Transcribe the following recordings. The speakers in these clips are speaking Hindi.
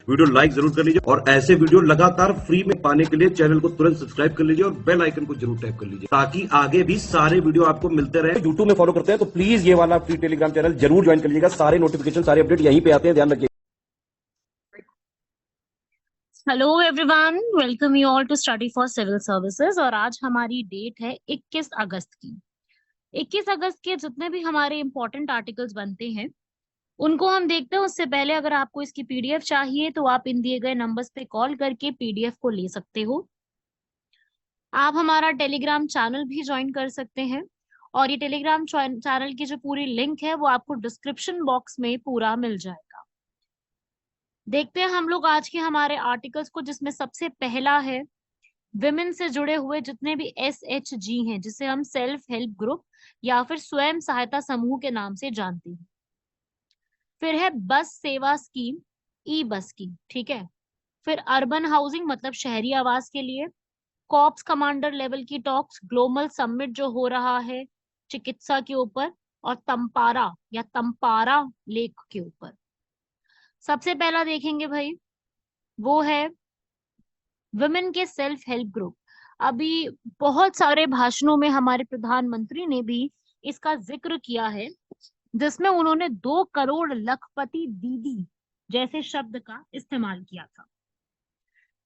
वीडियो लाइक जरूर कर लीजिए और ऐसे वीडियो लगातार फ्री में पाने के लिए चैनल को तुरंत सब्सक्राइब कर लीजिए और बेल आइकन को जरूर टैप कर लीजिए ताकि आगे भी सारे वीडियो आपको मिलते रहे। यूट्यूब में फॉलो करते हैं तो प्लीज ये वाला फ्री टेलीग्राम चैनल जरूर ज्वाइन कर लीजिएगा। सारे नोटिफिकेशन, सारे अपडेट यहीं पे आते हैं, ध्यान रखिए। Hello everyone, welcome you all to study for civil services. और आज हमारी डेट है 21 अगस्त की। 21 अगस्त के जितने भी हमारे इंपॉर्टेंट आर्टिकल्स बनते हैं उनको हम देखते हैं। उससे पहले अगर आपको इसकी पीडीएफ चाहिए तो आप इन दिए गए नंबर्स पे कॉल करके पीडीएफ को ले सकते हो। आप हमारा टेलीग्राम चैनल भी ज्वाइन कर सकते हैं और ये टेलीग्राम चैनल की जो पूरी लिंक है वो आपको डिस्क्रिप्शन बॉक्स में पूरा मिल जाएगा। देखते हैं हम लोग आज के हमारे आर्टिकल्स को, जिसमें सबसे पहला है विमेन से जुड़े हुए जितने भी SHG हैं, जिसे हम सेल्फ हेल्प ग्रुप या फिर स्वयं सहायता समूह के नाम से जानते हैं। फिर है बस सेवा स्कीम, ई बस की, ठीक है। फिर अर्बन हाउसिंग मतलब शहरी आवास के लिए, कॉप्स कमांडर लेवल की टॉक्स, ग्लोबल समिट जो हो रहा है चिकित्सा के ऊपर, और तंपारा या तंपारा लेक के ऊपर। सबसे पहला देखेंगे भाई, वो है वुमेन के सेल्फ हेल्प ग्रुप। अभी बहुत सारे भाषणों में हमारे प्रधानमंत्री ने भी इसका जिक्र किया है, जिसमें उन्होंने 2 करोड़ लखपति दीदी जैसे शब्द का इस्तेमाल किया था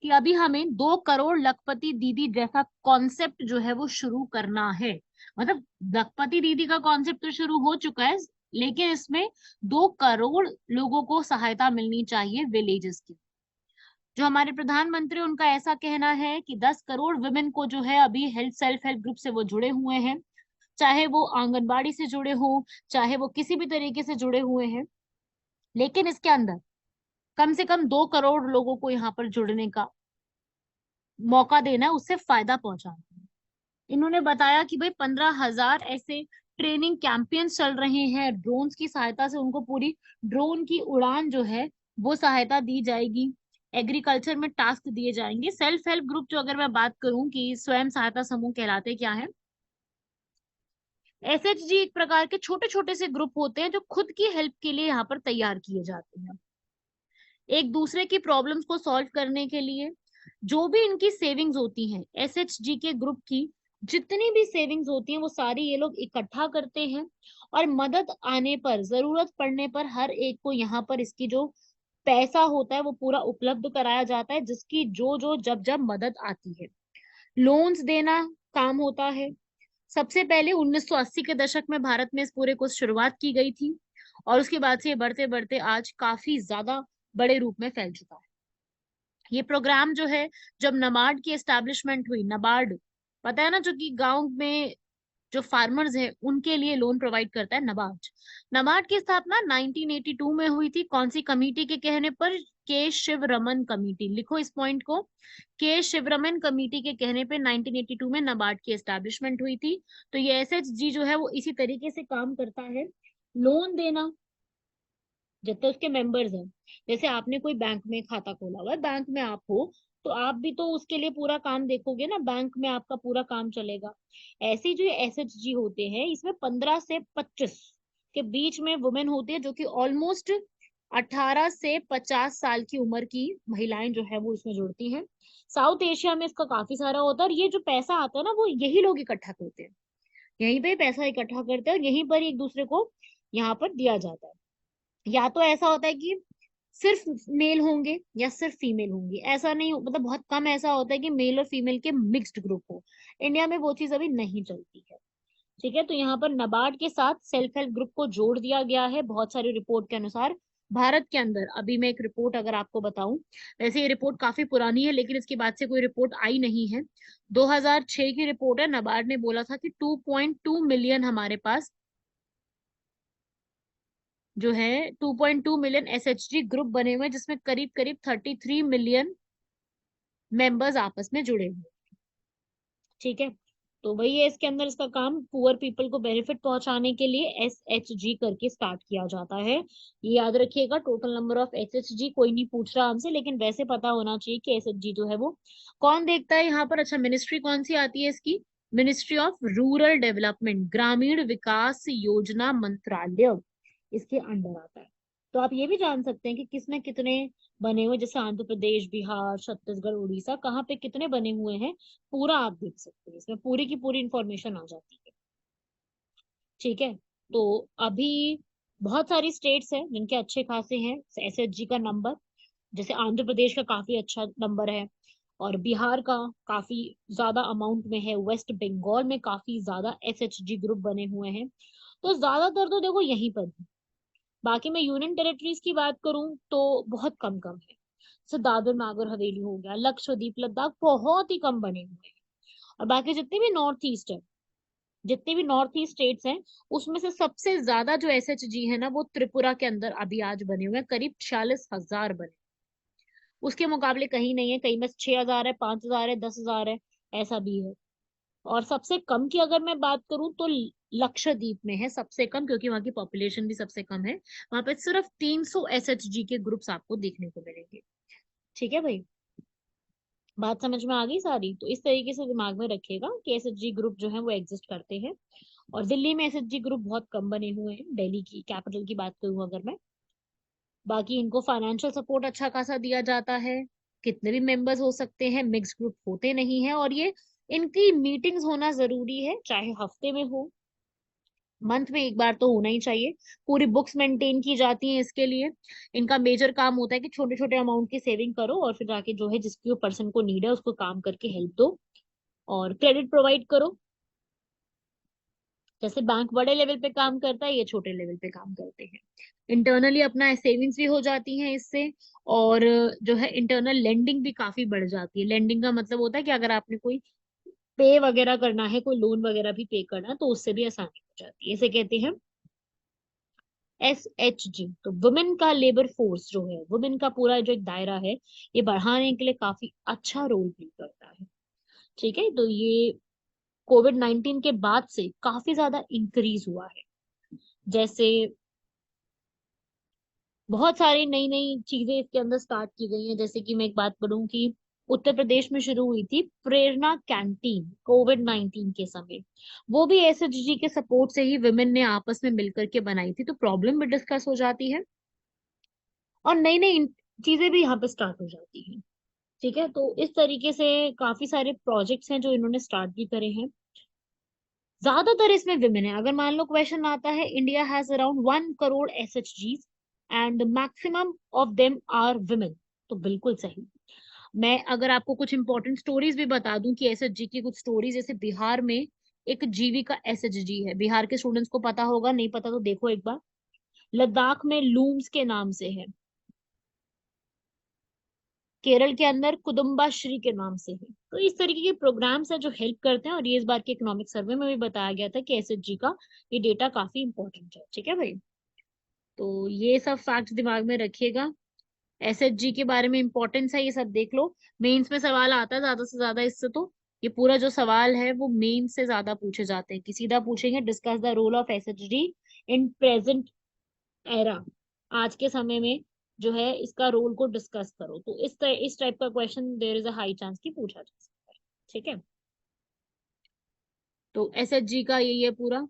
कि अभी हमें 2 करोड़ लखपति दीदी जैसा कॉन्सेप्ट जो है वो शुरू करना है। मतलब लखपति दीदी का कॉन्सेप्ट तो शुरू हो चुका है, लेकिन इसमें 2 करोड़ लोगों को सहायता मिलनी चाहिए विलेजेस की। जो हमारे प्रधानमंत्री, उनका ऐसा कहना है कि 10 करोड़ वुमेन को जो है अभी हेल्थ सेल्फ हेल्प ग्रुप से वो जुड़े हुए हैं, चाहे वो आंगनबाड़ी से जुड़े हो, चाहे वो किसी भी तरीके से जुड़े हुए हैं। लेकिन इसके अंदर कम से कम 2 करोड़ लोगों को यहाँ पर जुड़ने का मौका देना है, उससे फायदा पहुंचाना है। इन्होंने बताया कि भाई 15,000 ऐसे ट्रेनिंग कैंपेन्स चल रहे हैं, ड्रोन्स की सहायता से उनको पूरी ड्रोन की उड़ान जो है वो सहायता दी जाएगी। एग्रीकल्चर में टास्क दिए जाएंगे। सेल्फ हेल्प ग्रुप जो अगर मैं बात करूं कि स्वयं सहायता समूह कहलाते क्या है, SHG एक प्रकार के छोटे छोटे से ग्रुप होते हैं जो खुद की हेल्प के लिए यहाँ पर तैयार किए जाते हैं, एक दूसरे की प्रॉब्लम्स को सॉल्व करने के लिए। जो भी इनकी सेविंग्स होती हैं, SHG के ग्रुप की जितनी भी सेविंग्स होती हैं वो सारी ये लोग इकट्ठा करते हैं और मदद आने पर, जरूरत पड़ने पर हर एक को यहाँ पर इसकी जो पैसा होता है वो पूरा उपलब्ध कराया जाता है, जिसकी जो जो जब जब मदद आती है। लोन्स देना काम होता है। सबसे पहले 1980 के दशक में भारत में इस पूरे को शुरुआत की गई थी और उसके बाद से ये बढ़ते बढ़ते आज काफी ज्यादा बड़े रूप में फैल चुका है। ये प्रोग्राम जो है, जब नबार्ड की एस्टैब्लिशमेंट हुई, नबार्ड पता है ना, जो कि गांव में जो फार्मर्स है उनके लिए लोन प्रोवाइड करता है, नबार्ड। नबार्ड की स्थापना 1982 में हुई थी। कौन सी कमेटी के कहने पर? के शिवरमन कमेटी, लिखो इस पॉइंट को। के शिवरमन कमेटी के कहने पे 1982 में नबार्ड की एस्टैब्लिशमेंट हुई थी। तो ये SHG जो है वो इसी तरीके से काम करता है, लोन देना जितने उसके मेंबर्स हैं। जैसे आपने कोई बैंक में खाता खोला हुआ है, बैंक में आप हो, तो आप भी तो उसके लिए पूरा काम देखोगे ना, बैंक में आपका पूरा काम चलेगा। ऐसे ही जो SHG होते हैं, इसमें 15 से 25 के बीच में वुमेन होती है, जो कि ऑलमोस्ट 18 से 50 साल की उम्र की महिलाएं जो है वो इसमें जुड़ती हैं। साउथ एशिया में इसका काफी सारा होता है और ये जो पैसा आता है ना वो यही लोग इकट्ठा करते हैं, यहीं पे पैसा इकट्ठा करते हैं और यहीं पर एक दूसरे को यहाँ पर दिया जाता है। या तो ऐसा होता है कि सिर्फ मेल होंगे या सिर्फ फीमेल होंगी, ऐसा नहीं मतलब बहुत कम ऐसा होता है कि मेल और फीमेल के मिक्स्ड ग्रुप हो। इंडिया में वो चीज अभी नहीं चलती है, ठीक है। तो यहाँ पर नबार्ड के साथ सेल्फ हेल्प ग्रुप को जोड़ दिया गया है बहुत सारी रिपोर्ट के अनुसार। भारत के अंदर अभी मैं एक रिपोर्ट अगर आपको बताऊं, वैसे ये रिपोर्ट काफी पुरानी है लेकिन इसके बाद से कोई रिपोर्ट आई नहीं है। 2006 की रिपोर्ट है। नबार्ड ने बोला था कि 2.2 मिलियन हमारे पास जो है 2.2 मिलियन SHG ग्रुप बने हुए हैं, जिसमें करीब करीब 33 मिलियन मेंबर्स आपस में जुड़े हुए, ठीक है। तो वही है, इसके अंदर इसका काम पुअर पीपल को बेनिफिट पहुंचाने के लिए SHG करके स्टार्ट किया जाता है। ये याद रखिएगा, टोटल नंबर ऑफ SHG कोई नहीं पूछ रहा हमसे, लेकिन वैसे पता होना चाहिए कि SHG जो है वो कौन देखता है यहाँ पर। अच्छा, मिनिस्ट्री कौन सी आती है इसकी? मिनिस्ट्री ऑफ रूरल डेवलपमेंट, ग्रामीण विकास योजना मंत्रालय इसके अंडर आता है। तो आप ये भी जान सकते हैं कि किसमें कितने बने हुए, जैसे आंध्र प्रदेश, बिहार, छत्तीसगढ़, उड़ीसा, कहाँ पे कितने बने हुए हैं, पूरा आप देख सकते हैं, इसमें पूरी की पूरी इंफॉर्मेशन आ जाती है। ठीक है। तो अभी बहुत सारी स्टेट्स हैं जिनके अच्छे खासे हैं एसएचजी का नंबर। जैसे आंध्र प्रदेश का काफी अच्छा नंबर है, और बिहार का काफी ज्यादा अमाउंट में है, वेस्ट बंगाल में काफी ज्यादा एसएचजी ग्रुप बने हुए हैं। तो ज्यादातर तो देखो यहीं पर है। बाकी मैं यूनियन टेरिटरीज की बात करूं तो बहुत कम कम है। जैसे दादर नागर हवेली हो गया, लक्षद्वीप, लद्दाख बहुत ही कम बने हुए हैं। और बाकी जितने भी नॉर्थ ईस्ट है, जितने भी नॉर्थ ईस्ट स्टेट्स हैं, उसमें से सबसे ज्यादा जो एसएचजी है ना, वो त्रिपुरा के अंदर अभी आज बने हुए हैं, करीब 46,000 बने। उसके मुकाबले कहीं नहीं है, कहीं में 6,000 है, 5,000 है, 10,000 है, ऐसा भी है। और सबसे कम की अगर मैं बात करूं तो लक्षद्वीप में है सबसे कम, क्योंकि वहां की पॉपुलेशन भी सबसे कम है। वहां पे सिर्फ 300 एसएचजी के ग्रुप्स आपको देखने को मिलेंगे। ठीक है भाई, बात समझ में आ गई सारी? तो इस तरीके से दिमाग में रखिएगा कि एसएचजी ग्रुप जो है वो एग्जिस्ट करते हैं। और दिल्ली में एसएचजी ग्रुप बहुत कम बने हुए हैं, दिल्ली की कैपिटल की बात करूं अगर मैं। बाकी इनको फाइनेंशियल सपोर्ट अच्छा खासा दिया जाता है। कितने भी मेंबर्स हो सकते हैं, मिक्स ग्रुप होते नहीं है। और ये इनकी मीटिंग्स होना जरूरी है, चाहे हफ्ते में हो, मंथ में एक बार तो होना ही चाहिए। पूरी बुक्स मेंटेन की जाती हैं इसके लिए। इनका मेजर काम होता है कि छोटे छोटे अमाउंट की सेविंग करो, और फिर जाके जो है जिसकी पर्सन को नीड है उसको काम करके हेल्प दो, और क्रेडिट प्रोवाइड करो। जैसे बैंक बड़े लेवल पे काम करता है, ये छोटे लेवल पे काम करते हैं। इंटरनली अपना सेविंग्स भी हो जाती हैं इससे। और जो है इंटरनल लेंडिंग भी काफी बढ़ जाती है। लेंडिंग का मतलब होता है कि अगर आपने कोई पे वगैरह करना है, कोई लोन वगैरह भी पे करना है, तो उससे भी आसानी हो जाती है। इसे कहते हैं एसएचजी। तो वुमेन का लेबर फोर्स जो है, वुमेन का पूरा जो एक दायरा है, ये बढ़ाने के लिए काफी अच्छा रोल प्ले करता है। ठीक है। तो ये कोविड-19 के बाद से काफी ज्यादा इंक्रीज हुआ है। जैसे बहुत सारी नई नई चीजें इसके अंदर स्टार्ट की गई हैं। जैसे कि मैं एक बात करूं कि उत्तर प्रदेश में शुरू हुई थी प्रेरणा कैंटीन कोविड-19 के समय। वो भी एसएचजी के सपोर्ट से ही विमेन ने आपस में मिलकर के बनाई थी, तो प्रॉब्लम भी डिस्कस हो जाती है और नई नई चीजें भी यहाँ पे स्टार्ट हो जाती हैं। ठीक है। तो इस तरीके से काफी सारे प्रोजेक्ट्स हैं जो इन्होंने स्टार्ट भी करे हैं। ज्यादातर इसमें विमेन है। अगर मान लो क्वेश्चन आता है, इंडिया हैज अराउंड 1 करोड़ एसएचजीज and maximum of them are women, तो बिल्कुल सही। मैं अगर आपको कुछ इंपॉर्टेंट स्टोरीज भी बता दूं कि एसएचजी की कुछ स्टोरीज, जैसे बिहार में एक जीविका एसएचजी है, बिहार के स्टूडेंट्स को पता होगा, नहीं पता तो देखो एक बार। लद्दाख में लूम्स के नाम से है। केरल के अंदर कुदुम्बाश्री के नाम से है। तो इस तरीके के प्रोग्राम्स हैं जो हेल्प करते हैं। और ये इस बार के इकोनॉमिक सर्वे में भी बताया गया था कि एसएचजी का ये डेटा काफी इंपॉर्टेंट है। ठीक है भाई, तो ये सब फैक्ट दिमाग में रखिएगा। एसएचजी के बारे में इंपॉर्टेंस है, ये सब देख लो। मेंस में सवाल आता है ज्यादा से ज्यादा इससे, तो ये पूरा जो सवाल है वो मेंस से ज्यादा पूछे जाते हैं। कि सीधा पूछेंगे, discuss the role of SHG in present era, आज के समय में जो है इसका रोल को डिस्कस करो। तो इस टाइप का question there is a high chance कि पूछा जा सकता है। ठीक है। तो एसएचजी का यही है पूरा।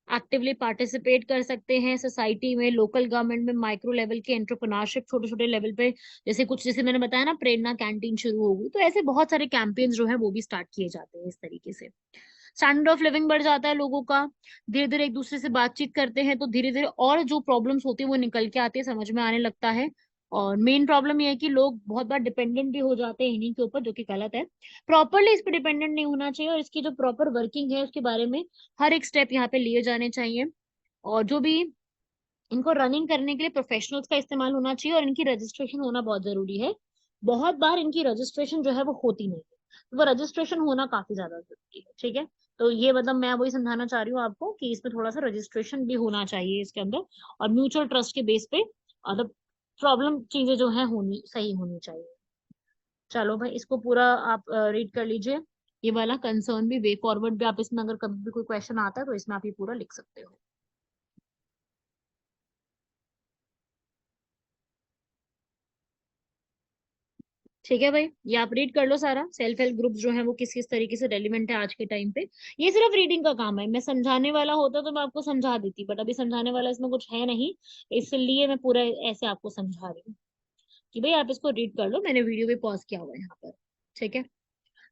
एक्टिवली पार्टिसिपेट कर सकते हैं सोसाइटी में, लोकल गवर्नमेंट में, माइक्रो लेवल के एंटरप्रेन्योरशिप, छोटे छोटे लेवल पे। जैसे कुछ, जैसे मैंने बताया ना, प्रेरणा कैंटीन शुरू होगी, तो ऐसे बहुत सारे कैंपेन्स जो है वो भी स्टार्ट किए जाते हैं इस तरीके से। स्टैंडर्ड ऑफ लिविंग बढ़ जाता है लोगों का। धीरे धीरे एक दूसरे से बातचीत करते हैं तो धीरे धीरे और जो प्रॉब्लम्स होती है वो निकल के आती है, समझ में आने लगता है। और मेन प्रॉब्लम ये है कि लोग बहुत बार डिपेंडेंट भी हो जाते हैं इन्हीं के ऊपर, जो कि गलत है। प्रॉपरली इस पे डिपेंडेंट नहीं होना चाहिए, और इसकी जो प्रॉपर वर्किंग है उसके बारे में हर एक स्टेप यहाँ पे लिए जाने चाहिए। और जो भी इनको रनिंग करने के लिए प्रोफेशनल्स का इस्तेमाल होना चाहिए, और इनकी रजिस्ट्रेशन होना बहुत जरूरी है। बहुत बार इनकी रजिस्ट्रेशन जो है वो होती नहीं है, तो वो रजिस्ट्रेशन होना काफी ज्यादा जरूरी है। ठीक है। तो ये मतलब मैं वही समझाना चाह रही हूँ आपको कि इसमें थोड़ा सा रजिस्ट्रेशन भी होना चाहिए इसके अंदर, और म्यूचुअल ट्रस्ट के बेस पे मतलब प्रॉब्लम चीजें जो है होनी सही होनी चाहिए। चलो भाई, इसको पूरा आप रीड कर लीजिए। ये वाला कंसर्न भी, वे फॉरवर्ड भी, आप इसमें अगर कभी भी कोई क्वेश्चन आता है तो इसमें आप ये पूरा लिख सकते हो। ठीक है भाई, ये आप रीड कर लो सारा, सेल्फ हेल्प ग्रुप्स जो है वो किस किस तरीके से रेलिवेंट है आज के टाइम पे। ये सिर्फ रीडिंग का काम है, मैं समझाने वाला होता तो मैं आपको समझा देती, बट अभी समझाने वाला इसमें कुछ है नहीं, इसलिए मैं पूरा ऐसे आपको समझा रही हूँ कि भाई आप इसको रीड कर लो, मैंने वीडियो भी पॉज किया हुआ है यहाँ पर। ठीक है,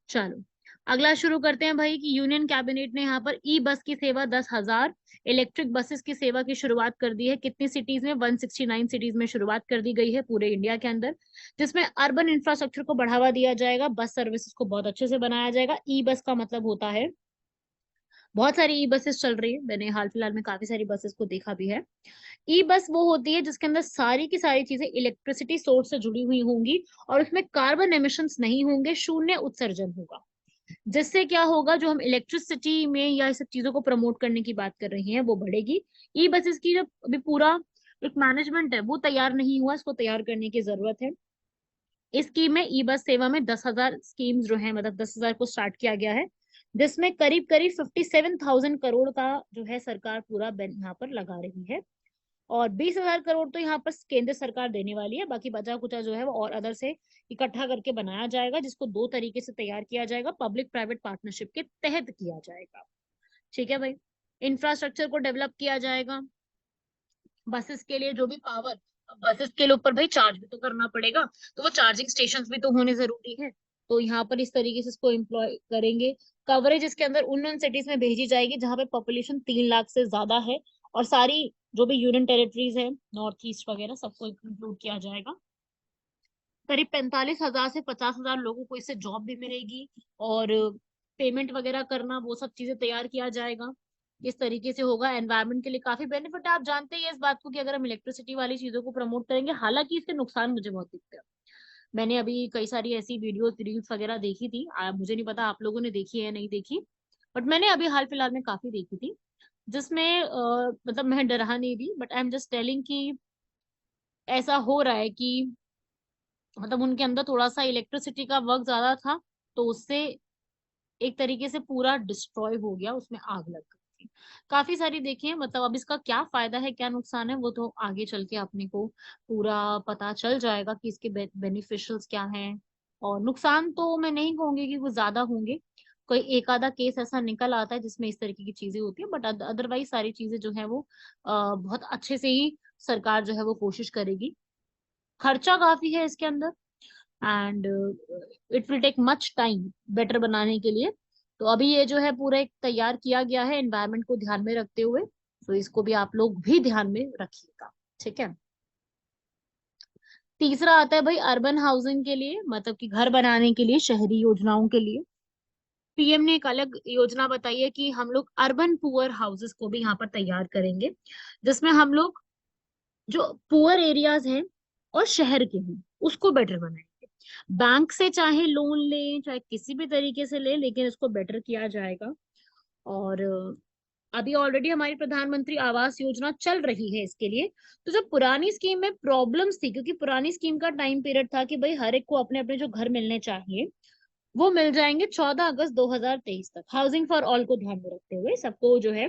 चलो अगला शुरू करते हैं भाई कि यूनियन कैबिनेट ने यहाँ पर ई बस की सेवा 10,000 इलेक्ट्रिक बसेस की सेवा की शुरुआत कर दी है। कितनी सिटीज में? 169 सिटीज में शुरुआत कर दी गई है पूरे इंडिया के अंदर, जिसमें अर्बन इंफ्रास्ट्रक्चर को बढ़ावा दिया जाएगा, बस सर्विसेज को बहुत अच्छे से बनाया जाएगा। ई बस का मतलब होता है, बहुत सारी ई बसेस चल रही है, मैंने हाल फिलहाल में काफी सारी बसेस को देखा भी है। ई बस वो होती है जिसके अंदर सारी की सारी चीजें इलेक्ट्रिसिटी सोर्स से जुड़ी हुई होंगी और उसमें कार्बन एमिशंस नहीं होंगे, शून्य उत्सर्जन होगा। जिससे क्या होगा, जो हम इलेक्ट्रिसिटी में या इस सब चीजों को प्रमोट करने की बात कर रहे हैं वो बढ़ेगी। ई बसेस की जो अभी पूरा एक मैनेजमेंट है वो तैयार नहीं हुआ, इसको तैयार करने की जरूरत है। इस स्कीम में ई बस सेवा में 10,000 स्कीम्स जो है, मतलब 10,000 को स्टार्ट किया गया है, जिसमें करीब करीब 57,000 करोड़ का जो है सरकार पूरा यहाँ पर लगा रही है। और 20,000 करोड़ तो यहाँ पर केंद्र सरकार देने वाली है, बाकी बचा कुचा जो है वो और अदर से इकट्ठा करके बनाया जाएगा, जिसको दो तरीके से तैयार किया जाएगा, पब्लिक प्राइवेट पार्टनरशिप के तहत किया जाएगा। ठीक है भाई, इंफ्रास्ट्रक्चर को डेवलप किया जाएगा। बसेस के लिए जो भी पावर, बसेस के लिए ऊपर भाई चार्ज भी तो करना पड़ेगा, तो वो चार्जिंग स्टेशन भी तो होने जरूरी है। तो यहाँ पर इस तरीके से इसको एम्प्लॉय करेंगे। कवरेज इसके अंदर उन उन सिटीज में भेजी जाएगी जहाँ पे पॉपुलेशन 3 लाख से ज्यादा है, और सारी जो भी यूनियन टेरिटरीज है, नॉर्थ ईस्ट वगैरह, सबको इंक्लूड किया जाएगा। करीब 45,000 से 50,000 लोगों को इससे जॉब भी मिलेगी, और पेमेंट वगैरह करना वो सब चीजें तैयार किया जाएगा। इस तरीके से होगा, एनवायरनमेंट के लिए काफी बेनिफिट है। आप जानते ही हैं इस बात को कि अगर हम इलेक्ट्रिसिटी वाली चीजों को प्रमोट करेंगे, हालांकि इसके नुकसान मुझे बहुत दिखते हैं। मैंने अभी कई सारी ऐसी वीडियो रील्स वगैरह देखी थी, मुझे नहीं पता आप लोगों ने देखी है या नहीं देखी, बट मैंने अभी हाल फिलहाल में काफी देखी थी, जिसमें मतलब मैं डरा नहीं रही, but I am just telling कि ऐसा हो रहा है कि मतलब उनके अंदर थोड़ा सा इलेक्ट्रिसिटी का वर्क ज्यादा था, तो उससे एक तरीके से पूरा डिस्ट्रॉय हो गया, उसमें आग लग गई थी। काफी सारी देखिए, मतलब अब इसका क्या फायदा है क्या नुकसान है वो तो आगे चल के अपने को पूरा पता चल जाएगा कि इसके बेनिफिशियल्स क्या हैं। और नुकसान तो मैं नहीं कहूंगी कि वो ज्यादा होंगे, कोई एक आधा केस ऐसा निकल आता है जिसमें इस तरीके की चीजें होती है, बट अदरवाइज सारी चीजें जो है वो बहुत अच्छे से ही सरकार जो है वो कोशिश करेगी। खर्चा काफी है इसके अंदर, and it will take much time better बनाने के लिए। तो अभी ये जो है पूरा एक तैयार किया गया है एनवायरनमेंट को ध्यान में रखते हुए, तो इसको भी आप लोग भी ध्यान में रखिएगा। ठीक है, तीसरा आता है भाई अर्बन हाउसिंग के लिए, मतलब कि घर बनाने के लिए, शहरी योजनाओं के लिए। पीएम ने एक अलग योजना बताई है कि हम लोग अर्बन पुअर हाउसेस को भी यहाँ पर तैयार करेंगे, जिसमें हम लोग जो पुअर एरियाज हैं और शहर के हैं उसको बेटर बनाएंगे। बैंक से चाहे लोन ले, चाहे किसी भी तरीके से ले, लेकिन इसको बेटर किया जाएगा। और अभी ऑलरेडी हमारी प्रधानमंत्री आवास योजना चल रही है इसके लिए। तो जो पुरानी स्कीम में प्रॉब्लम्स थी, क्योंकि पुरानी स्कीम का टाइम पीरियड था कि भाई हर एक को अपने अपने जो घर मिलने चाहिए वो मिल जाएंगे 14 अगस्त 2023 तक, हाउसिंग फॉर ऑल को ध्यान में रखते हुए, सबको जो है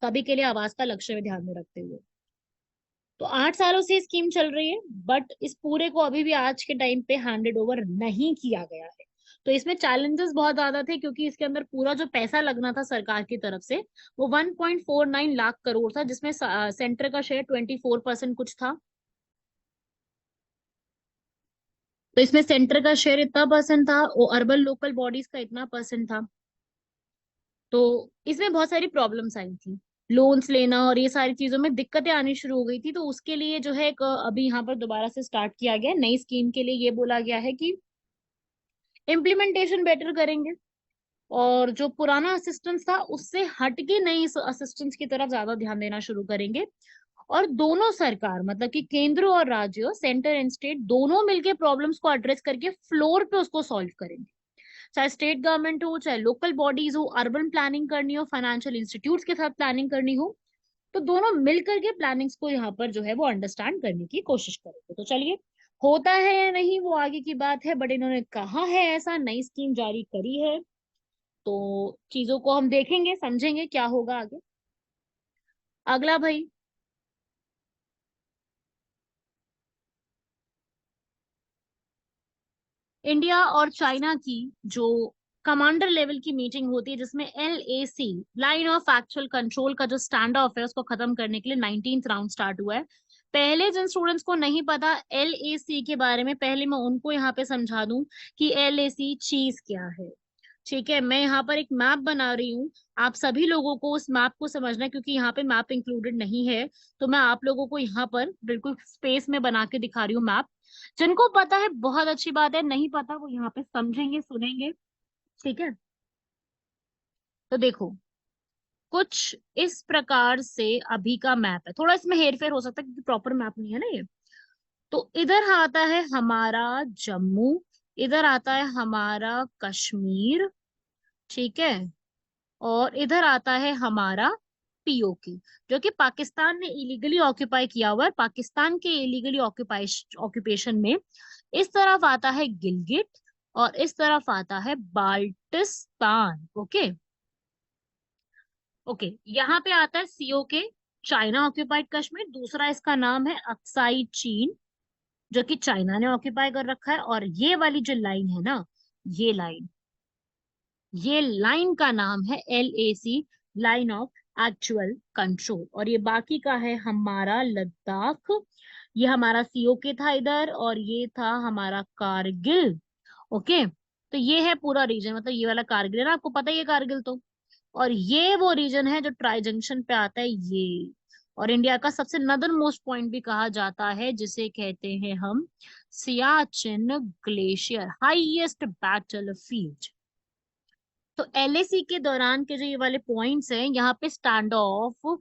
सभी के लिए आवास का लक्ष्य में ध्यान में रखते हुए। तो 8 सालों से स्कीम चल रही है, बट इस पूरे को अभी भी आज के टाइम पे हैंडेड ओवर नहीं किया गया है। तो इसमें चैलेंजेस बहुत ज्यादा थे, क्योंकि इसके अंदर पूरा जो पैसा लगना था सरकार की तरफ से वो 1.49 लाख करोड़ था, जिसमें सेंटर का शेयर 24% कुछ था। तो इसमें सेंटर का शेयर इतना परसेंट था और अर्बन लोकल बॉडीज का इतना परसेंट था। तो इसमें बहुत सारी प्रॉब्लम्स आई थी, लोन्स लेना और ये सारी चीजों में दिक्कतें आनी शुरू हो गई थी। तो उसके लिए जो है एक अभी यहाँ पर दोबारा से स्टार्ट किया गया है नई स्कीम के लिए। ये बोला गया है कि इम्प्लीमेंटेशन बेटर करेंगे, और जो पुराना असिस्टेंस था उससे हटके नई असिस्टेंस की तरफ ज्यादा ध्यान देना शुरू करेंगे। और दोनों सरकार, मतलब कि केंद्र और राज्य, सेंटर एंड स्टेट, दोनों मिलके प्रॉब्लम्स को एड्रेस करके फ्लोर पे उसको सॉल्व करेंगे। चाहे स्टेट गवर्नमेंट हो, चाहे लोकल बॉडीज हो, अर्बन प्लानिंग करनी हो, फाइनेंशियल इंस्टीट्यूट्स के साथ प्लानिंग करनी हो, तो दोनों मिलकर के प्लानिंग्स को यहाँ पर जो है वो अंडरस्टैंड करने की कोशिश करेंगे। तो चलिए, होता है या नहीं वो आगे की बात है, बट इन्होंने कहा है ऐसा, नई स्कीम जारी करी है, तो चीजों को हम देखेंगे समझेंगे क्या होगा आगे। अगला भाई, इंडिया और चाइना की जो कमांडर लेवल की मीटिंग होती है, जिसमें LAC, line of actual control का जो स्टैंड ऑफ है उसको खत्म करने के लिए 19th राउंड स्टार्ट हुआ है। पहले जिन स्टूडेंट्स को नहीं पता LAC के बारे में, पहले मैं उनको यहाँ पे समझा दूं कि LAC चीज क्या है। ठीक है, मैं यहाँ पर एक मैप बना रही हूँ, आप सभी लोगों को उस मैप को समझना है, क्योंकि यहाँ पे मैप इंक्लूडेड नहीं है, तो मैं आप लोगों को यहाँ पर बिल्कुल स्पेस में बना के दिखा रही हूँ मैप। जिनको पता है बहुत अच्छी बात है, नहीं पता वो यहाँ पे समझेंगे सुनेंगे। ठीक है, तो देखो कुछ इस प्रकार से अभी का मैप है, थोड़ा इसमें हेरफेर हो सकता है क्योंकि प्रॉपर मैप नहीं है ना ये। तो इधर आता है हमारा जम्मू, इधर आता है हमारा कश्मीर, ठीक है, और इधर आता है हमारा POK, जो कि पाकिस्तान ने इलीगली ऑक्यूपाई किया हुआ है। पाकिस्तान के इलीगली ऑक्यूपेशन में इस तरफ आता है गिलगिट और इस तरफ आता है बाल्टिस्तान। ओके ओके, यहाँ पे आता है COK, चाइना ऑक्यूपाइड कश्मीर। दूसरा इसका नाम है अक्साई चीन, जो कि चाइना ने ऑक्यूपाई कर रखा है। और ये वाली जो लाइन है ना, ये लाइन, ये लाइन का नाम है LAC, line of actual control. और ये बाकी का है हमारा लद्दाख, ये हमारा COK था इधर, और ये था हमारा कारगिल। ओके, तो ये है पूरा रीजन, मतलब ये वाला कारगिल है ना, आपको पता ही है कारगिल तो। और ये वो रीजन है जो ट्राई जंक्शन पे आता है ये, और इंडिया का सबसे नदर मोस्ट पॉइंट भी कहा जाता है, जिसे कहते हैं हम Siachen glacier, highest battle field. तो LAC के दौरान के जो ये वाले पॉइंट्स हैं, यहाँ पे स्टैंड ऑफ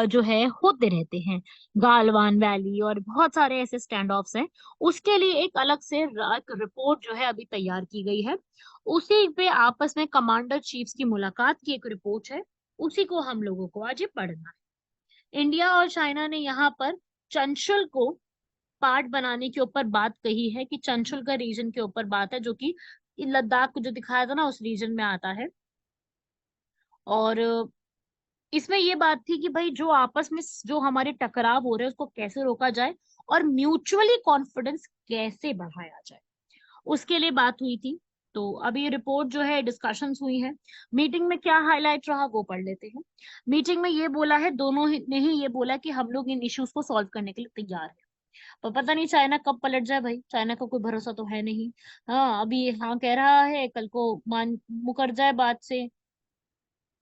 जो है होते रहते हैं, गालवान वैली और बहुत सारे ऐसे स्टैंड ऑफ्स हैं। उसके लिए एक अलग से एक रिपोर्ट जो है अभी तैयार की गई है, उसी पे आपस में कमांडर चीफ्स की मुलाकात की एक रिपोर्ट है, उसी को हम लोगों को आज ये पढ़ना है। इंडिया और चाइना ने यहाँ पर चंचल को पार्ट बनाने के ऊपर बात कही है, कि चंचल का रीजन के ऊपर बात है, जो कि लद्दाख को जो दिखाया था ना उस रीजन में आता है। और इसमें ये बात थी कि भाई जो आपस में जो हमारे टकराव हो रहे हैं उसको कैसे रोका जाए और म्यूचुअली कॉन्फिडेंस कैसे बढ़ाया जाए, उसके लिए बात हुई थी। तो अभी रिपोर्ट जो है डिस्कशंस हुई है। मीटिंग में क्या हाईलाइट रहा वो पढ़ लेते हैं। मीटिंग में ये बोला है, दोनों ने ही ये बोला कि हम लोग इन इश्यूज को सॉल्व करने के लिए तैयार है। पर पता नहीं चाइना कब पलट जाए भाई, चाइना का कोई भरोसा तो है नहीं। हाँ, अभी हाँ कह रहा है, कल को मान मुकर जाए बात से।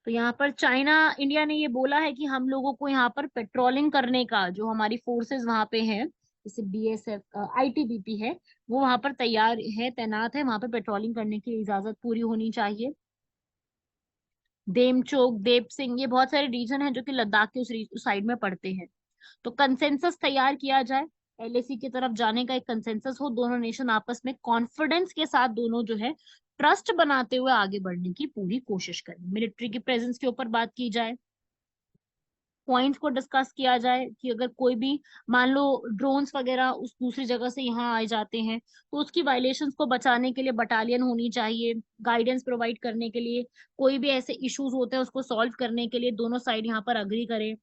तो यहाँ पर चाइना, इंडिया ने ये बोला है कि हम लोगों को यहाँ पर पेट्रोलिंग करने का, जो हमारी फोर्सेस वहां पे हैं, जैसे BSF ITBP है, वो वहां पर तैयार है, तैनात है, वहां पर पेट्रोलिंग करने की इजाजत पूरी होनी चाहिए। देमचोक, देप सिंह, ये बहुत सारे रीजन हैं जो कि लद्दाख के उस साइड में पड़ते हैं। तो कंसेंसस तैयार किया जाए, LAC की तरफ जाने का एक कंसेंसस हो, दोनों नेशन आपस में कॉन्फिडेंस के साथ दोनों जो है ट्रस्ट बनाते हुए आगे बढ़ने की पूरी कोशिश करें। मिलिट्री की प्रेजेंस के ऊपर बात की जाए, पॉइंट्स को डिस्कस किया जाए कि अगर कोई भी मान लो ड्रोन्स वगैरह उस दूसरी जगह से यहाँ आए जाते हैं, तो उसकी वायलेशंस को बचाने के लिए बटालियन होनी चाहिए, गाइडेंस प्रोवाइड करने के लिए, कोई भी ऐसे इश्यूज होते हैं उसको सॉल्व करने के लिए दोनों साइड यहाँ पर अग्री करें।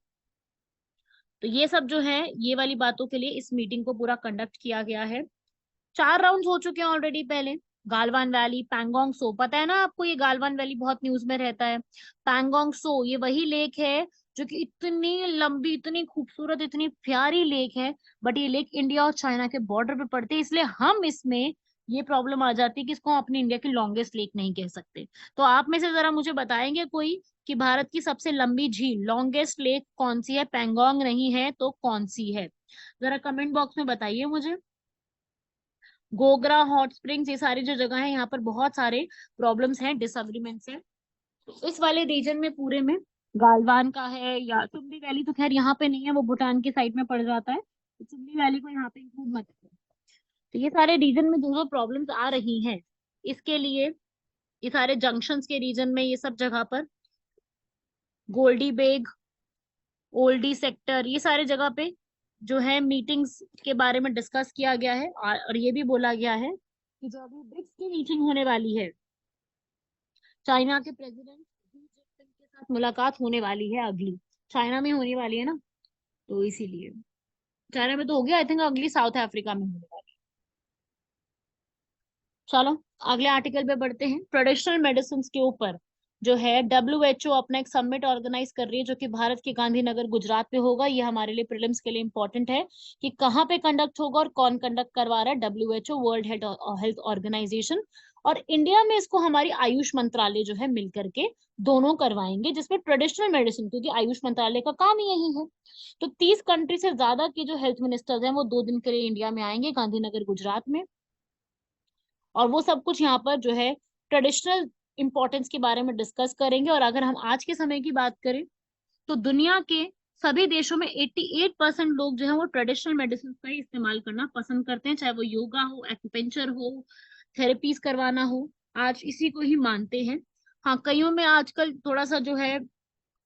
तो ये सब जो है, ये वाली बातों के लिए इस मीटिंग को पूरा कंडक्ट किया गया है। 4 राउंड हो चुके हैं ऑलरेडी पहले। गालवान वैली, पैंगोंग सो, पता है ना आपको, ये गालवान वैली बहुत न्यूज में रहता है। पैंगोंग सो ये वही लेक है जो कि इतनी लंबी, इतनी खूबसूरत, इतनी प्यारी लेक है, बट ये लेक इंडिया और चाइना के बॉर्डर पे पड़ती है, इसलिए हम इसमें ये प्रॉब्लम आ जाती है कि इसको हम अपनी इंडिया की लॉन्गेस्ट लेक नहीं कह सकते। तो आप में से जरा मुझे बताएंगे कोई कि भारत की सबसे लंबी झील, लॉन्गेस्ट लेक कौन सी है? पैंगोंग नहीं है तो कौन सी है? जरा कमेंट बॉक्स में बताइए मुझे। गोगरा, हॉट स्प्रिंग्स, ये सारी जो जगह है, यहाँ पर बहुत सारे प्रॉब्लम्स हैं, डिसएग्रीमेंट्स हैं। तो इस वाले रीजन में पूरे में गालवान का है, या चुम्बी वैली तो खैर यहाँ पे नहीं है, वो भूटान की साइड में पड़ जाता है, तो चुम्बी वैली को यहाँ पे इंक्लूड मत करो। तो ये सारे रीजन में जो जो प्रॉब्लम्स आ रही हैं, इसके लिए ये सारे जंक्शंस के रीजन में, ये सब जगह पर गोल्डी बेग, ओल्डी सेक्टर, ये सारे जगह पे जो है मीटिंग्स के बारे में डिस्कस किया गया है। और ये भी बोला गया है कि जो अभी ब्रिक्स की मीटिंग होने वाली है, चाइना के प्रेसिडेंट शी जिनपिंग के साथ मुलाकात होने वाली है, अगली चाइना में होने वाली है ना, तो इसीलिए चाइना में तो हो गया, आई थिंक अगली साउथ अफ्रीका में होने वाली चलो अगले आर्टिकल पे बढ़ते हैं। ट्रेडिशनल मेडिसिन के ऊपर जो है WHO अपना एक समिट ऑर्गेनाइज कर रही है, जो कि भारत के गांधीनगर गुजरात में होगा। ये हमारे लिए प्रीलिम्स के लिए इंपॉर्टेंट है कि कहाँ पे कंडक्ट होगा और कौन कंडक्ट करवा रहा है। WHO, वर्ल्ड हेल्थ ऑर्गेनाइजेशन, और इंडिया में इसको हमारी आयुष मंत्रालय जो है मिलकर के दोनों करवाएंगे, जिसमें ट्रेडिशनल मेडिसिन, क्योंकि आयुष मंत्रालय का काम ही यही है। तो 30 कंट्री से ज्यादा के जो हेल्थ मिनिस्टर्स हैं वो 2 दिन के लिए इंडिया में आएंगे, गांधीनगर गुजरात में। और वो सब कुछ यहाँ पर जो है ट्रेडिशनल इंपॉर्टेंस के बारे में डिस्कस करेंगे। और अगर हम आज के समय की बात करें तो दुनिया के सभी देशों में 88% लोग जो है वो ट्रेडिशनल मेडिसिन का ही इस्तेमाल करना पसंद करते हैं, चाहे वो योगा हो, एक्यूपेंचर हो, थेरेपीज करवाना हो, आज इसी को ही मानते हैं। हाँ, कईयों में आजकल थोड़ा सा जो है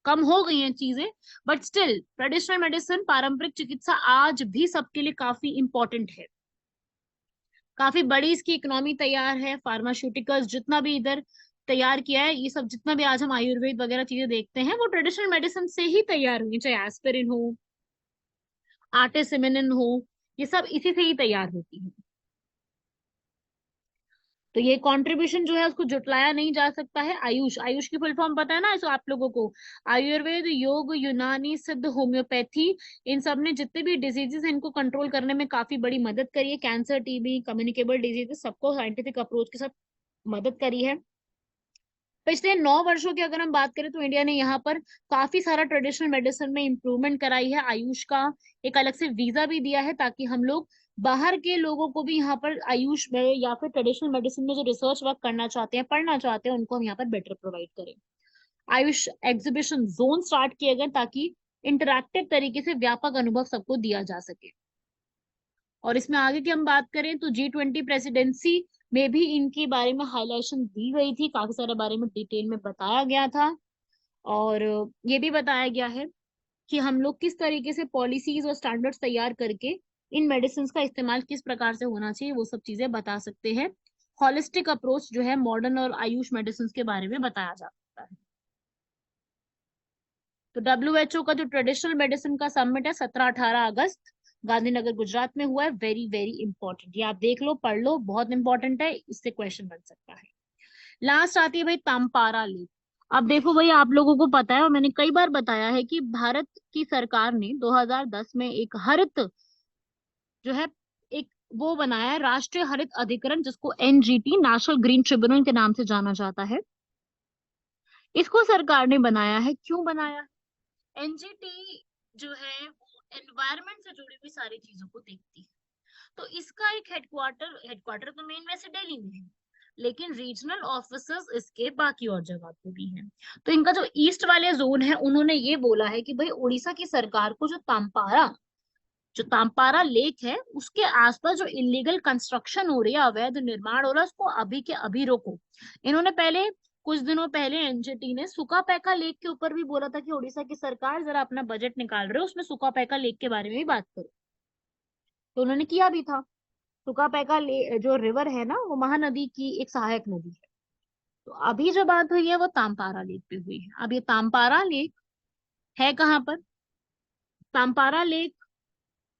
कम हो गई हैं चीजें, बट स्टिल ट्रेडिशनल मेडिसिन, पारंपरिक चिकित्सा आज भी सबके लिए काफी इंपॉर्टेंट है। काफी बड़ी इसकी इकोनॉमी तैयार है। फार्मास्यूटिकल्स जितना भी इधर तैयार किया है, ये सब जितना भी आज हम आयुर्वेद वगैरह चीजें देखते हैं वो ट्रेडिशनल मेडिसिन से ही तैयार हुई, चाहे एस्पिरिन हो, आर्टेसिमिनिन हो, ये सब इसी से ही तैयार होती है। तो ये कंट्रीब्यूशन जो है उसको जुटलाया नहीं जा सकता है। आयुष, आयुष की फुल फॉर्म पता है ना इसको आप लोगों को? आयुर्वेद, योग, यूनानी, सिद्ध, होम्योपैथी, इन सब ने जितने भी डिजीजेस हैं इनको कंट्रोल करने में काफी बड़ी मदद करी है। कैंसर, टीबी, कम्युनिकेबल डिजीजेस, सबको साइंटिफिक अप्रोच के साथ मदद करी है। पिछले 9 वर्षों की अगर हम बात करें तो इंडिया ने यहाँ पर काफी सारा ट्रेडिशनल मेडिसिन में इंप्रूवमेंट कराई है। आयुष का एक अलग से वीजा भी दिया है ताकि हम लोग बाहर के लोगों को भी यहाँ पर आयुष में या फिर ट्रेडिशनल मेडिसिन में जो रिसर्च वर्क करना चाहते हैं, पढ़ना चाहते हैं, उनको हम यहाँ पर बेटर प्रोवाइड करें। आयुष एग्जीबिशन जोन स्टार्ट किए गए ताकि इंटरैक्टिव तरीके से व्यापक अनुभव सबको दिया जा सके। और इसमें आगे की हम बात करें तो G20 प्रेसिडेंसी में भी इनके बारे में हाईलाइशन दी गई थी, काफी सारे बारे में डिटेल में बताया गया था। और ये भी बताया गया है कि हम लोग किस तरीके से पॉलिसीज और स्टैंडर्ड्स तैयार करके इन मेडिसिन का इस्तेमाल किस प्रकार से होना चाहिए वो सब चीजें बता सकते हैं। हॉलिस्टिक अप्रोच जो है मॉडर्न और आयुष मेडिसिन के बारे में बताया जा सकता है। तो WHO का जो ट्रेडिशनल मेडिसिन का समिट है 17-18 अगस्त गांधीनगर गुजरात में हुआ है। वेरी वेरी इंपॉर्टेंट, ये आप देख लो, पढ़ लो, बहुत इंपॉर्टेंट है, इससे क्वेश्चन बन सकता है। लास्ट आती है भाई तांपारा लेक। अब देखो भाई, आप लोगों को पता है और मैंने कई बार बताया है कि भारत की सरकार ने 2010 में एक हरित जो है एक वो बनाया है, राष्ट्रीय हरित अधिकरण, जिसको NGT, नेशनल ग्रीन ट्रिब्यूनल के नाम से जाना जाता है। इसको सरकार ने बनाया है, क्यों बनाया? NGT जो है वो एनवायरमेंट से जुड़ी हुई सारी चीजों को देखती है। तो इसका एक हेडक्वार्टर तो मेन वैसे दिल्ली में है, लेकिन रीजनल ऑफिसर्स इसके बाकी और जगह पे भी हैं। तो इनका जो ईस्ट वाले जोन है, उन्होंने ये बोला है कि भाई उड़ीसा की सरकार को जो तांपारा लेक है उसके आसपास जो इलीगल कंस्ट्रक्शन हो रही है, अवैध निर्माण हो रहा है, उसको अभी के अभी रोको। इन्होंने पहले कुछ दिनों पहले NGT ने सुकापेका लेक के ऊपर भी बोला था कि उड़ीसा की सरकार जरा अपना बजट निकाल रहे हो, उसमें सुकापेका लेक के बारे में भी बात करो। तो उन्होंने किया भी था। सुकापेका जो रिवर है ना, वो महानदी की एक सहायक नदी है। तो अभी जो बात हुई है वो तांपारा लेक पे हुई है। अब ये तांपारा लेक है कहाँ पर? तांपारा लेक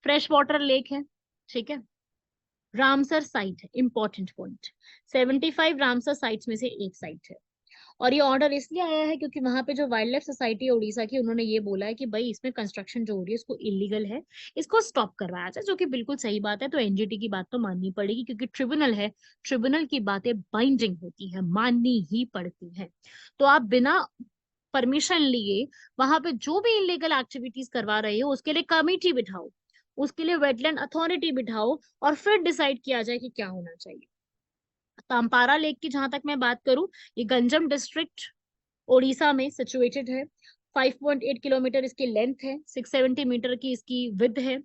फ्रेश वाटर लेक है, ठीक है। रामसर साइट है, इंपॉर्टेंट पॉइंट, 75 रामसर साइट्स में से एक साइट है। और ये ऑर्डर इसलिए आया है क्योंकि वहां पे जो वाइल्ड लाइफ सोसाइटी है उड़ीसा की, उन्होंने ये बोला है कि भाई इसमें कंस्ट्रक्शन जो हो रही है इसको इलीगल है, इसको स्टॉप करवाया जाए, जो कि बिल्कुल सही बात है। तो NGT की बात तो माननी पड़ेगी क्योंकि ट्रिब्यूनल है, ट्रिब्यूनल की बातें बाइंडिंग होती है, माननी ही पड़ती है। तो आप बिना परमिशन लिए वहां पे जो भी इलीगल एक्टिविटीज करवा रहे हो उसके लिए कमिटी बिठाओ, उसके लिए वेटलैंड अथॉरिटी बिठाओ, और फिर डिसाइड किया जाए कि क्या होना चाहिए। तांपारा लेक की जहां तक मैं बात करूं, ये गंजम डिस्ट्रिक्ट ओडिशा में सिचुएटेड है। 5.8 किलोमीटर इसकी लेंथ है, 670 मीटर की इसकी विड्थ है।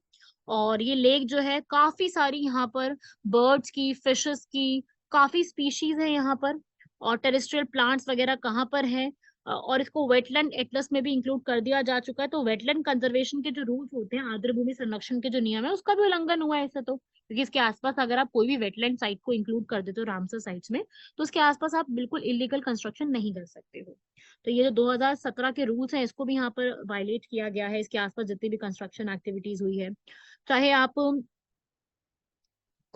और ये लेक जो है काफी सारी यहाँ पर बर्ड्स की, फिशेस की काफी स्पीशीज है यहाँ पर। और टेरेस्ट्रियल प्लांट्स वगैरह कहाँ पर है, और इसको वेटलैंड एटलस में भी इंक्लूड कर दिया जा चुका है। तो वेटलैंड कंजर्वेशन के जो रूल्स होते हैं, आर्द्र भूमि संरक्षण के जो नियम है, उसका भी उल्लंघन हुआ है ऐसा तो, क्योंकि इसके आसपास अगर आप कोई भी वेटलैंड साइट को इंक्लूड कर देते हो रामसर साइट्स में, तो उसके आसपास आप बिल्कुल इलीगल कंस्ट्रक्शन नहीं कर सकते हो। तो ये जो 2017 के रूल्स हैं इसको भी यहाँ पर वायलेट किया गया है। इसके आसपास जितनी भी कंस्ट्रक्शन एक्टिविटीज हुई है, चाहे आप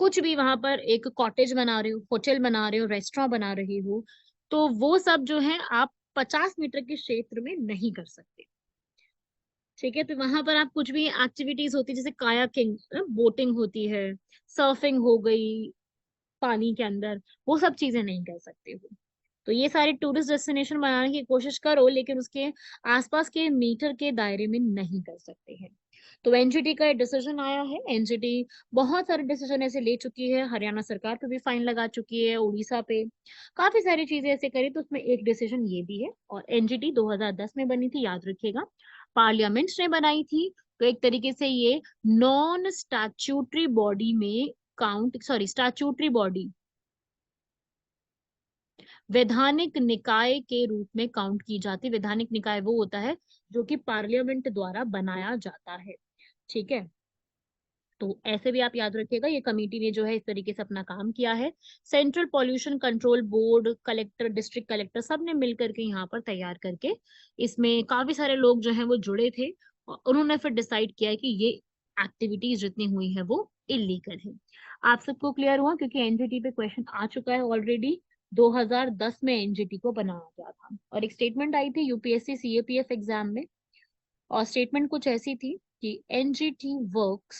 कुछ भी वहां पर एक कॉटेज बना रहे हो, होटल बना रहे हो, रेस्टोरेंट बना रहे हो, तो वो सब जो है आप 50 मीटर के क्षेत्र में नहीं कर सकते। ठीक है, तो वहां पर आप कुछ भी एक्टिविटीज होती है जैसे कायाकिंग, बोटिंग होती है, सर्फिंग हो गई पानी के अंदर, वो सब चीजें नहीं कर सकते हो। तो ये सारे टूरिस्ट डेस्टिनेशन बनाने की कोशिश करो, लेकिन उसके आसपास के मीटर के दायरे में नहीं कर सकते हैं। तो एनजीटी का डिसीजन आया है। एनजीटी बहुत सारे डिसीजन ऐसे ले चुकी है, हरियाणा सरकार पे भी फाइन लगा चुकी है, उड़ीसा पे काफी सारी चीजें ऐसे करी, तो उसमें एक डिसीजन ये भी है। और एनजीटी 2010 में बनी थी, याद रखिएगा, पार्लियामेंट ने बनाई थी। तो एक तरीके से ये नॉन स्टैट्यूटरी बॉडी में काउंट, सॉरी स्टैट्यूटरी बॉडी, वैधानिक निकाय के रूप में काउंट की जाती है। वैधानिक निकाय वो होता है जो कि पार्लियामेंट द्वारा बनाया जाता है। ठीक है, तो ऐसे भी आप याद रखिएगा, ये कमेटी ने जो है इस तरीके से अपना काम किया है। Central pollution control board, collector, district collector, सब ने मिल करके यहाँ पर तैयार करके, इसमें काफी सारे लोग जो हैं वो जुड़े थे, और उन्होंने फिर डिसाइड किया है कि ये एक्टिविटीज जितनी हुई है वो इलीगल है। आप सबको क्लियर हुआ, क्योंकि एनजीटी पे क्वेश्चन आ चुका है ऑलरेडी। 2010 में एनजीटी को बनाया गया था, और एक स्टेटमेंट आई थी यूपीएससी सीएपीएफ एग्जाम में, और स्टेटमेंट कुछ ऐसी थी कि NGT works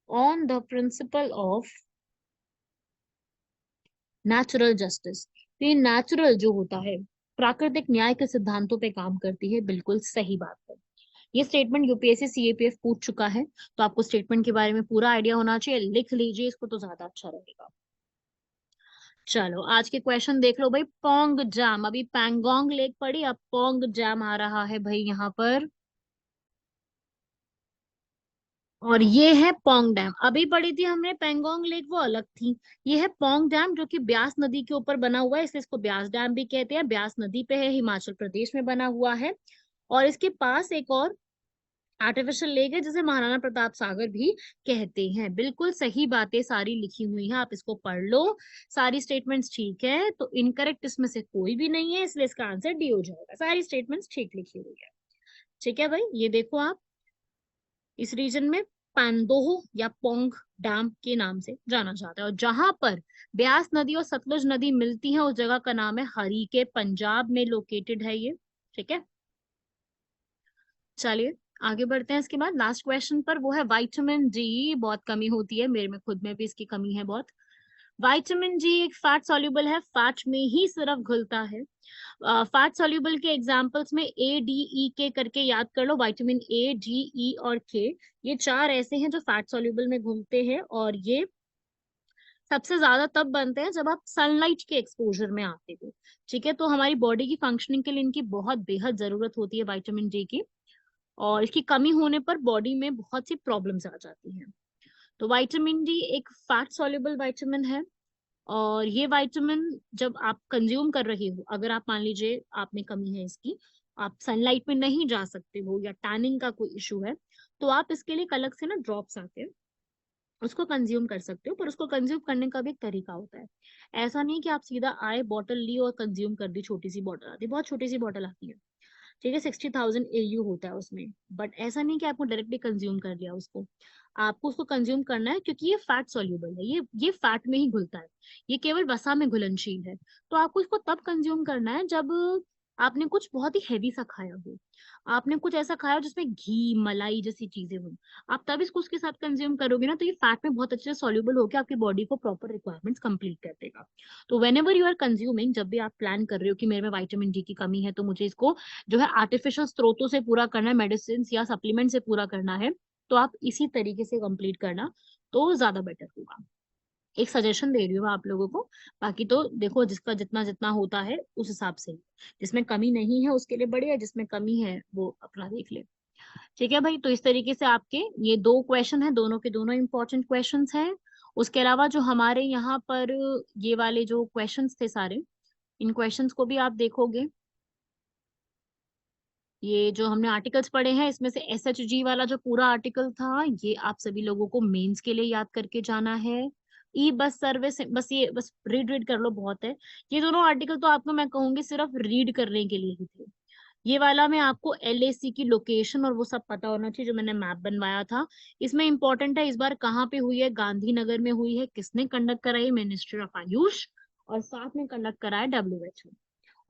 on the principle of natural justice. ये नेचुरल जो होता है, प्राकृतिक न्याय के सिद्धांतों पे काम करती है। बिल्कुल सही बात है। ये स्टेटमेंट यूपीएससी सीएपीएफ पूछ चुका है, तो आपको स्टेटमेंट के बारे में पूरा आइडिया होना चाहिए, लिख लीजिए इसको तो ज्यादा अच्छा रहेगा। चलो आज के क्वेश्चन देख लो भाई। पोंग जैम, अभी पैंगोंग लेक पड़ी, अब पोंग जैम आ रहा है भाई यहाँ पर। और ये है पोंग डैम, अभी पढ़ी थी हमने पेंगोंग लेक, वो अलग थी। ये है पोंग डैम जो कि ब्यास नदी के ऊपर बना हुआ है, इसलिए इसको ब्यास डैम भी कहते हैं। ब्यास नदी पे है, हिमाचल प्रदेश में बना हुआ है। और इसके पास एक और आर्टिफिशियल लेक है जिसे महाराणा प्रताप सागर भी कहते हैं। बिल्कुल सही बातें सारी लिखी हुई हैं, आप इसको पढ़ लो। सारी स्टेटमेंट्स ठीक है, तो इनकरेक्ट इसमें से कोई भी नहीं है, इसलिए इसका आंसर डी हो जाएगा। सारी स्टेटमेंट्स ठीक लिखी हुई है। ठीक है भाई, ये देखो आप, इस रीजन में पांदोह या पोंग डैम के नाम से जाना जाता है, और जहां पर ब्यास नदी और सतलुज नदी मिलती है उस जगह का नाम है हरीके, पंजाब में लोकेटेड है ये। ठीक है, चलिए आगे बढ़ते हैं। इसके बाद लास्ट क्वेश्चन पर, वो है विटामिन डी। बहुत कमी होती है, मेरे में खुद में भी इसकी कमी है बहुत। विटामिन जी एक फैट सॉल्युबल है, फैट में ही सिर्फ घुलता है। फैट सॉल्युबल के एग्जांपल्स में ए, डी, ई, के करके याद कर लो। विटामिन ए, डी, ई और के, ये चार ऐसे हैं जो फैट सॉल्युबल में घुलते हैं, और ये सबसे ज्यादा तब बनते हैं जब आप सनलाइट के एक्सपोजर में आते हो। ठीक है, तो हमारी बॉडी की फंक्शनिंग के लिए इनकी बहुत बेहद जरूरत होती है विटामिन डी की, और इसकी कमी होने पर बॉडी में बहुत सी प्रॉब्लम्स आ जाती हैं। तो विटामिन डी एक फैट सॉल्युबल विटामिन है, और ये विटामिन जब आप कंज्यूम कर रहे हो, अगर आप मान लीजिए आप में कमी है इसकी, आप सनलाइट में नहीं जा सकते हो या टैनिंग का कोई इशू है, तो आप इसके लिए एक अलग से ना ड्रॉप्स आते हैं, उसको कंज्यूम कर सकते हो। पर उसको कंज्यूम करने का भी एक तरीका होता है। ऐसा नहीं कि आप सीधा आए, बॉटल ली और कंज्यूम कर दी। छोटी सी बॉटल आती है, बहुत छोटी सी बॉटल आती है, ठीक है, 60,000 AU होता है उसमें। बट ऐसा नहीं कि आपको डायरेक्टली कंज्यूम कर लिया उसको, आपको उसको कंज्यूम करना है, क्योंकि ये फैट सॉल्युबल है, ये फैट में ही घुलता है, ये केवल वसा में घुलनशील है। तो आपको इसको तब कंज्यूम करना है जब आपने कुछ बहुत ही हैवी सा खाया हो, आपने कुछ ऐसा खाया हो जिसमें घी, मलाई जैसी चीजें हो, आप तब इसको उसके साथ कंज्यूम करोगे ना, तो ये फैट में बहुत अच्छे से सॉल्युबल होकर आपकी बॉडी को प्रॉपर रिक्वायरमेंट्स कंप्लीट कर देगा। तो whenever you are consuming, जब भी आप प्लान कर रहे हो कि मेरे में विटामिन डी की कमी है, तो मुझे इसको जो है आर्टिफिशियल स्रोतों से पूरा करना है, मेडिसिन या सप्लीमेंट से पूरा करना है, तो आप इसी तरीके से कंप्लीट करना, तो ज्यादा बेटर होगा। एक सजेशन दे रही हूँ मैं आप लोगों को, बाकी तो देखो जिसका जितना जितना होता है उस हिसाब से ही। जिसमें कमी नहीं है उसके लिए बढ़िया, जिसमें कमी है वो अपना देख ले। ठीक है भाई, तो इस तरीके से आपके ये दो क्वेश्चन है, दोनों के दोनों इंपॉर्टेंट क्वेश्चंस हैं। उसके अलावा जो हमारे यहाँ पर ये वाले जो क्वेश्चंस थे सारे, इन क्वेश्चंस को भी आप देखोगे। ये जो हमने आर्टिकल्स पढ़े हैं, इसमें से SHG वाला जो पूरा आर्टिकल था, ये आप सभी लोगों को मेंस के लिए याद करके जाना है। ई बस सर्विस, बस ये बस रीड रीड कर लो, बहुत है। ये दोनों आर्टिकल तो आपको मैं कहूंगी सिर्फ रीड करने के लिए ही थे। ये वाला में आपको LAC की लोकेशन और वो सब पता होना चाहिए, जो मैंने मैप बनवाया था। इसमें इंपॉर्टेंट है इस बार कहाँ पे हुई है, गांधीनगर में हुई है, किसने कंडक्ट कराई, मिनिस्ट्री ऑफ आयुष, और साथ में कंडक्ट कराया WHO।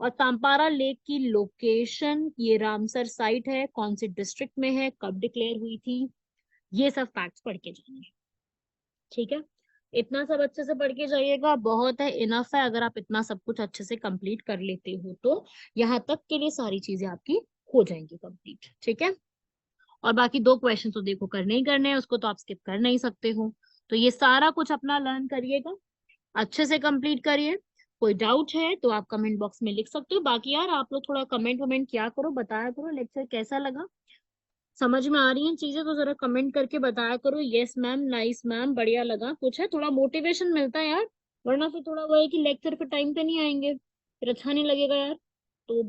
और तांपारा लेक की लोकेशन, ये रामसर साइट है, कौन सी डिस्ट्रिक्ट में है, कब डिक्लेयर हुई थी, ये सब फैक्ट्स पढ़ के जाना है। ठीक है, इतना सब अच्छे से पढ़ के जाइएगा, बहुत है, इनफ है। अगर आप इतना सब कुछ अच्छे से कंप्लीट कर लेते हो तो यहाँ तक के लिए सारी चीजें आपकी हो जाएंगी कंप्लीट। ठीक है, और बाकी 2 क्वेश्चन तो देखो करने ही करने हैं, उसको तो आप स्किप कर नहीं सकते हो। तो ये सारा कुछ अपना लर्न करिएगा, अच्छे से कंप्लीट करिए। कोई डाउट है तो आप कमेंट बॉक्स में लिख सकते हो। बाकी यार आप लोग थोड़ा कमेंट वमेंट किया करो, बताया करो लेक्चर कैसा लगा, समझ में आ रही हैं चीजें तो जरा कमेंट करके बताया करो। यस मैम, नाइस मैम, बढ़िया लगा, कुछ है थोड़ा मोटिवेशन मिलता है यार। वरना फिर थोड़ा वो है कि लेक्चर पे टाइम पे नहीं आएंगे, फिर अच्छा नहीं लगेगा यार। तो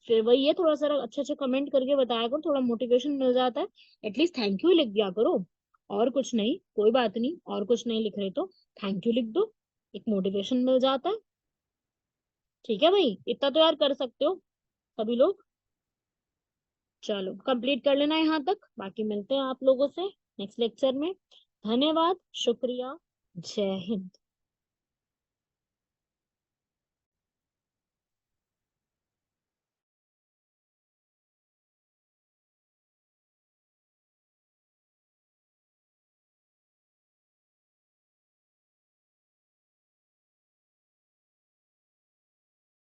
फिर वही है, थोड़ा सा अच्छे अच्छे कमेंट करके बताया करो, थोड़ा मोटिवेशन मिल जाता है। एटलीस्ट थैंक यू लिख दिया करो, और कुछ नहीं, कोई बात नहीं, और कुछ नहीं लिख रहे तो थैंक यू लिख दो, एक मोटिवेशन मिल जाता है। ठीक है भाई, इतना तो यार कर सकते हो सभी लोग। चलो कंप्लीट कर लेना यहाँ तक, बाकी मिलते हैं आप लोगों से नेक्स्ट लेक्चर में। धन्यवाद, शुक्रिया, जय हिंद।